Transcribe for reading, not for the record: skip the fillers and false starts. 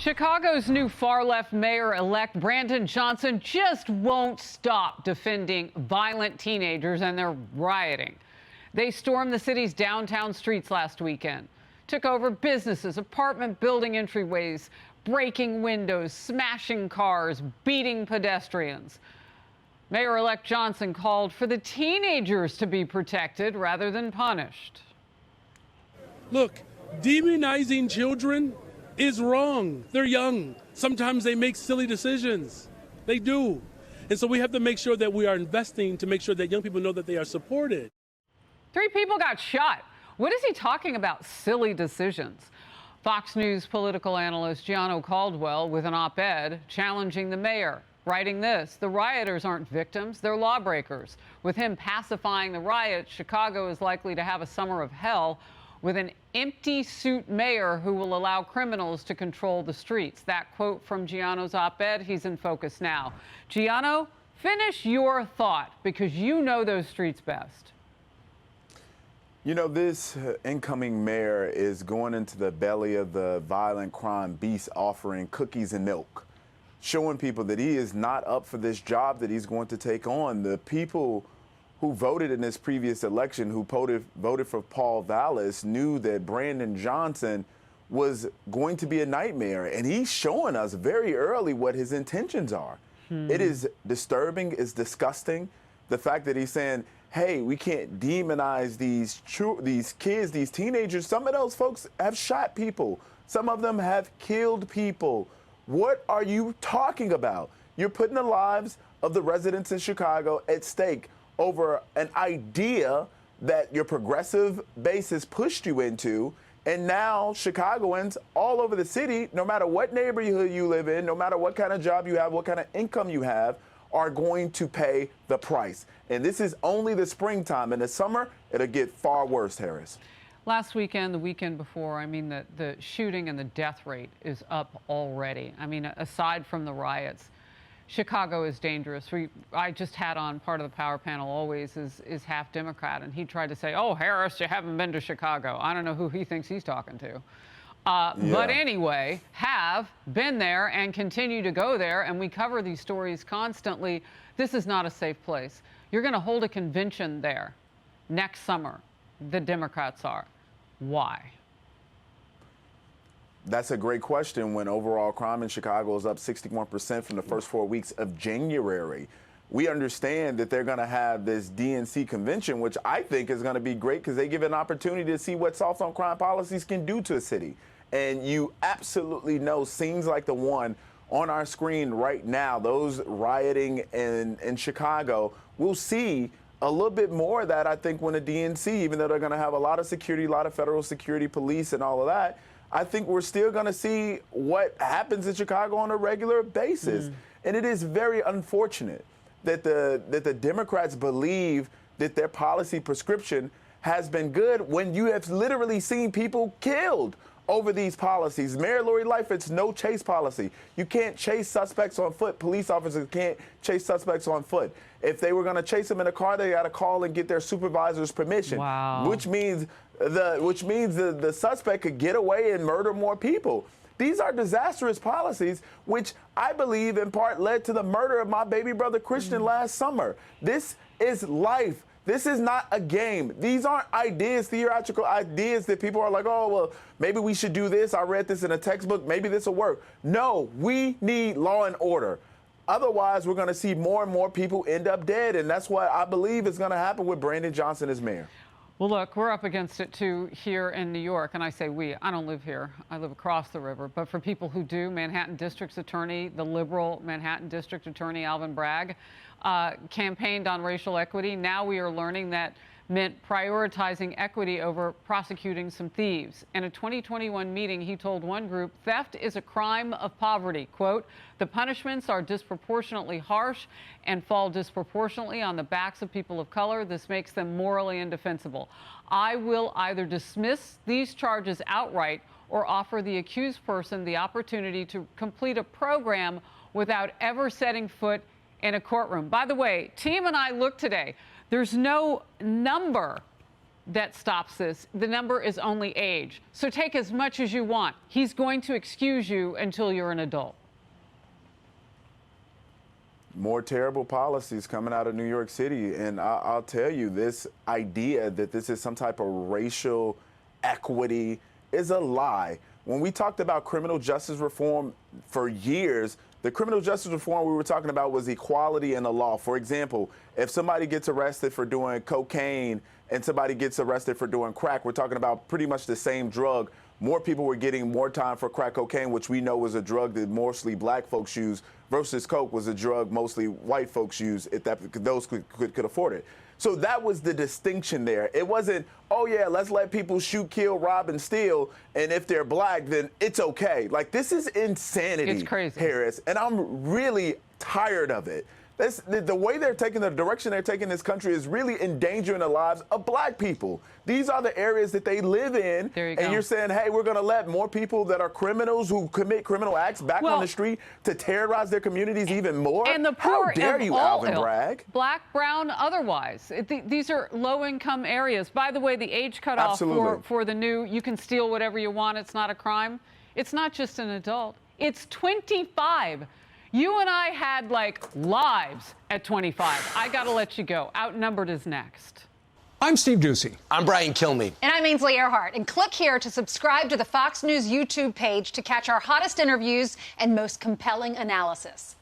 Chicago's new far-left mayor-elect Brandon Johnson just won't stop defending violent teenagers and their rioting. They stormed the city's downtown streets last weekend, took over businesses, apartment building entryways, breaking windows, smashing cars, beating pedestrians. Mayor-elect Johnson called for the teenagers to be protected rather than punished. Look, demonizing children is wrong. They're young. Sometimes they make silly decisions. They do. And so we have to make sure that we are investing to make sure that young people know that they are supported. 3 people got shot. What is he talking about? Silly decisions. Fox News political analyst Gianno Caldwell with an op-ed challenging the mayor, writing this: the rioters aren't victims, they're lawbreakers. With him pacifying the riots, Chicago is likely to have a summer of hell with an empty suit mayor who will allow criminals to control the streets. That quote from Gianno's op-ed. He's in focus now. Gianno, finish your thought, because you know those streets best. You know, this incoming mayor is going into the belly of the violent crime beast, offering cookies and milk, showing people that he is not up for this job that he's going to take on. The people who voted in this previous election, who voted for Paul Vallis, knew that Brandon Johnson was going to be a nightmare. And he's showing us very early what his intentions are. It is disturbing, it's disgusting. The fact that he's saying, hey, we can't demonize these kids, these teenagers. Some of those folks have shot people. Some of them have killed people. What are you talking about? You're putting the lives of the residents in Chicago at stake over an idea that your progressive base has pushed you into. And now Chicagoans all over the city, no matter what neighborhood you live in, no matter what kind of job you have, what kind of income you have, are going to pay the price. And this is only the springtime. In the summer, it'll get far worse, Harris. Last weekend, the weekend before, I mean, the shooting and the death rate is up already. I mean, aside from the riots, Chicago is dangerous. I just had on part of the power panel always is half Democrat, and he tried to say, oh, Harris, you haven't been to Chicago. I don't know who he thinks he's talking to. But anyway, have been there and continue to go there, and we cover these stories constantly. This is not a safe place. You're going to hold a convention there next summer. The Democrats are. Why? That's a great question. When overall crime in Chicago is up 61% from the first 4 weeks of January, we understand that they're going to have this DNC convention, which I think is going to be great because they give an opportunity to see what soft on crime policies can do to a city. And you absolutely know scenes like the one on our screen right now, those rioting in Chicago, we'll see a little bit more of that, I think, when the DNC, even though they're going to have a lot of security, a lot of federal security, police and all of that, I think we're still going to see what happens in Chicago on a regular basis. And it is very unfortunate that the Democrats believe that their policy prescription has been good when you have literally seen people killed over these policies. Mayor Lori Lightfoot's no chase policy. You can't chase suspects on foot. Police officers can't chase suspects on foot. If they were going to chase them in a car, they got to call and get their supervisor's permission. Wow. Which means the suspect could get away and murder more people. These are disastrous policies, which I believe in part led to the murder of my baby brother Christian last summer. This is life. This is not a game. These aren't ideas, theoretical ideas that people are like, oh, well, maybe we should do this. I read this in a textbook. Maybe this will work. No, we need law and order. Otherwise, we're going to see more and more people end up dead. And that's what I believe is going to happen with Brandon Johnson as mayor. Well, look, we're up against it, too, here in New York. And I say we. I don't live here. I live across the river. But for people who do, Manhattan District's attorney, the liberal Manhattan District Attorney Alvin Bragg, campaigned on racial equity. Now we are learning that meant prioritizing equity over prosecuting some thieves. In a 2021 meeting, he told one group, theft is a crime of poverty. Quote, the punishments are disproportionately harsh and fall disproportionately on the backs of people of color. This makes them morally indefensible. I will either dismiss these charges outright or offer the accused person the opportunity to complete a program without ever setting foot in a courtroom. By the way, team and I looked today. There's no number that stops this. The number is only age. So take as much as you want. He's going to excuse you until you're an adult. More terrible policies coming out of New York City. And I'll tell you, this idea that this is some type of racial equity is a lie. When we talked about criminal justice reform for years, the criminal justice reform we were talking about was equality in the law. For example, if somebody gets arrested for doing cocaine and somebody gets arrested for doing crack, we're talking about pretty much the same drug. More people were getting more time for crack cocaine, which we know was a drug that mostly black folks use, versus coke was a drug mostly white folks use, if those could afford it. So that was the distinction there. It wasn't, oh yeah, let's let people shoot, kill, rob, and steal, and if they're black, then it's okay. Like, this is insanity, it's crazy, Harris, and I'm really tired of it. The way they're taking, the direction they're taking this country is really endangering the lives of black people. These are the areas that they live in. There you and go. You're saying, hey, we're going to let more people that are criminals who commit criminal acts back on the street to terrorize their communities even more? And the poor, how dare you, Alvin Bragg? Black, brown, otherwise. These are low-income areas. By the way, the age cutoff for the new, you can steal whatever you want, it's not a crime. It's not just an adult. It's 25. You and I had, like, lives at 25. I got to let you go. Outnumbered is next. I'm Steve Doocy. I'm Brian Kilmeade. And I'm Ainsley Earhart. And click here to subscribe to the Fox News YouTube page to catch our hottest interviews and most compelling analysis.